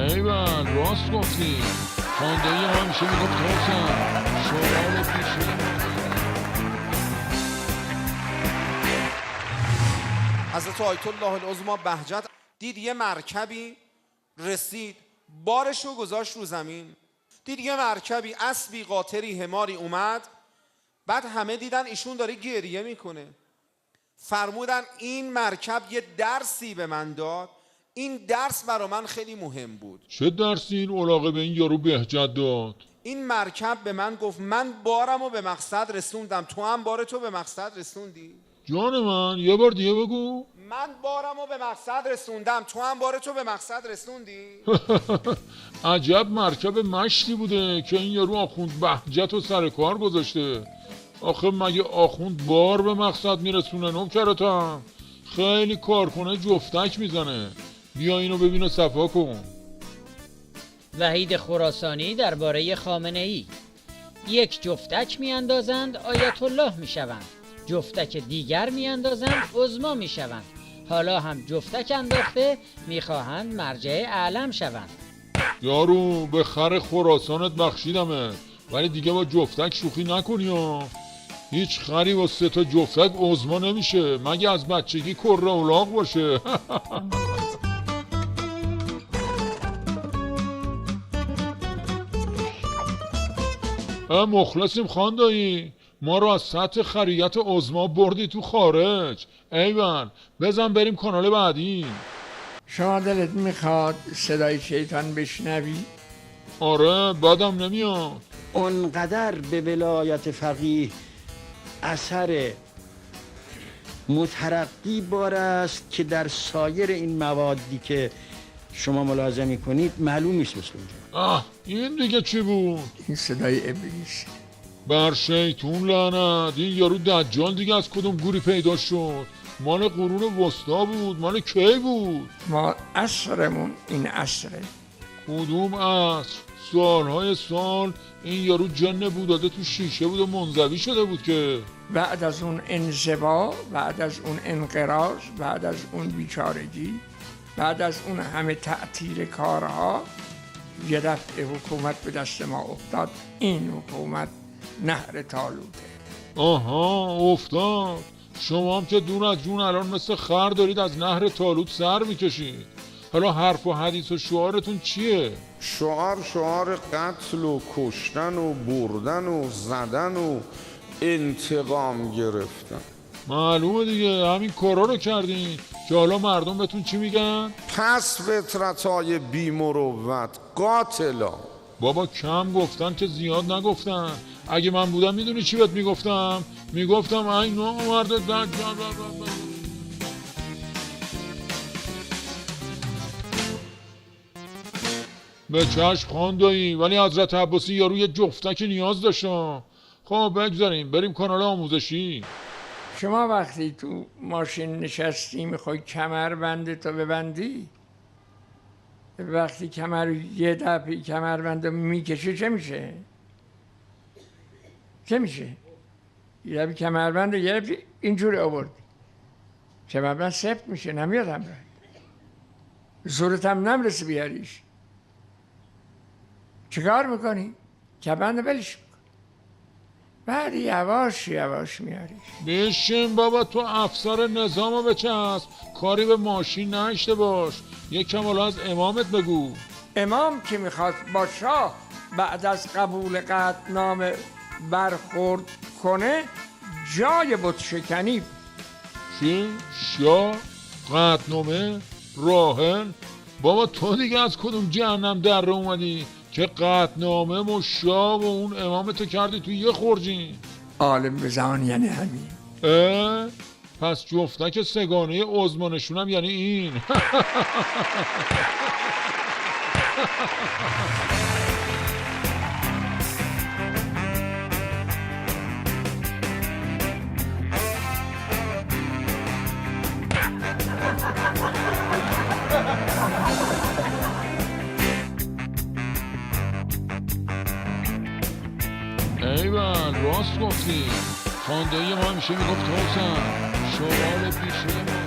ایول راست گفتی. خاندایی ما همیشه میگفت توسن شمال پیشوی حضرت آیت الله العظمی بهجت دید یه مرکبی رسید، بارش رو گذاشت رو زمین. دید یه مرکبی، اسبی، قاطری، حماری اومد. بعد همه دیدن ایشون داره گریه میکنه. فرمودن این مرکب یه درسی به من داد، این درس برا من خیلی مهم بود. چه درسی این علاقه به این یارو بهجت داد؟ این مرکب به من گفت من بارمو به مقصد رسوندم، تو هم بارتو به مقصد رسوندی؟ جان من یه بار دیگه بگو. من بارمو به مقصد رسوندم، تو هم بارتو به مقصد رسوندی؟ عجب مرکب مشتی بوده که این یارو آخوند بهجت و سر کار گذاشته. آخه مگه آخوند بار به مقصد میرسونه نوکرتم؟ خیلی کارکنه جفتک میزنه. بیا اینو ببین و صفا کن. وحید خراسانی درباره خامنه‌ای: یک جفتک میاندازند آیت الله میشوند، جفتک دیگر میاندازند عظما میشوند، حالا هم جفتک انداخته میخواهند مرجع اعلم شوند. یارو به خر خراسانت بخشیدمه، ولی دیگه با جفتک شوخی نکنی ها. هیچ خری با 3 تا جفتک عظما نمیشه مگه از بچگی کره الاغ باشه. مخلصیم خاندایی، ما رو از سطح خریت عظما بردی تو خارج. ایول بزن بریم کانال بعدی. شما دلت میخواد صدای شیطان بشنوی؟ آره بدم نمیاد. اونقدر به ولایت فقیه اثر مترقی بار است که در سایر این موادی که شما ملاحظه میکنید معلوم نیست مثل اونجا. این دیگه چی بود؟ این صدای ابلیس. بر شیطون لعنت، این یارو دجال دیگه از کدوم گوری پیدا شد؟ مال قرون وسطا بود؟ مال کی بود؟ ما عصرمون این عصره. کدوم عصر؟ سالهای سال این یارو جن بود داده تو شیشه بود و منزوی شده بود که بعد از اون انزوا، بعد از اون انقراض، بعد از اون بیچارگی، بعد از اون همه تعطیل کارها، یه دفعه حکومت به دست ما افتاد. این حکومت نهر تالوته. آها افتاد. شما هم که دور از جون الان مثل خر دارید از نهر تالوت سر میکشید. حالا حرف و حدیث و شعارتون چیه؟ شعار قتل و کشتن و بردن و زدن و انتقام گرفتن. معلومه دیگه همین کارا رو کردین که حالا مردم بهتون چی میگن؟ پس فطرتای بی مروت قاتلا. بابا کم گفتن که زیاد نگفتن. اگه من بودم میدونی چی بهت میگفتم؟ میگفتم ای نامرد دجال. به چشم خاندایی، ولی حضرت عباسی یارو یه جفتک نیاز داشتم. خب بگذاریم بریم کانال آموزشی. شما وقتی تو ماشین نشستی میخوای کمربندتو ببندی، وقتی یه دفعه کمربندو میکشی چه میشه؟ چه میشه؟ یه دفعه کمربندو گرفتی اینجوری آوردی، کمربند سفت میشه، نمیاد همراه، زورت هم نمیرسه بیاریش. چیکار میکنی؟ کمربند ولش میکنی، بعد یواش یواش میاریش. بشین بابا، تو افسر نظامو بچسب، کاری به ماشین نشته باش. یکم حالا از امامت بگو. امام که میخواست با شاه بعد از قبول قطعنامه برخورد کنه، جای بت شکنی. چی؟ شاه؟ قطعنامه؟ راهن؟ بابا تو دیگه از کدوم جهنم در رو اومدی که قطعنامه و شاه و اون امامتو کردی تو یه خورجین؟ عالم به زمان یعنی همین. پس جفتک سگانه عظمانشونم یعنی این. ایول راست گفتی. خاندایی ما همیشه میگفت توسن شمال پیشوی ما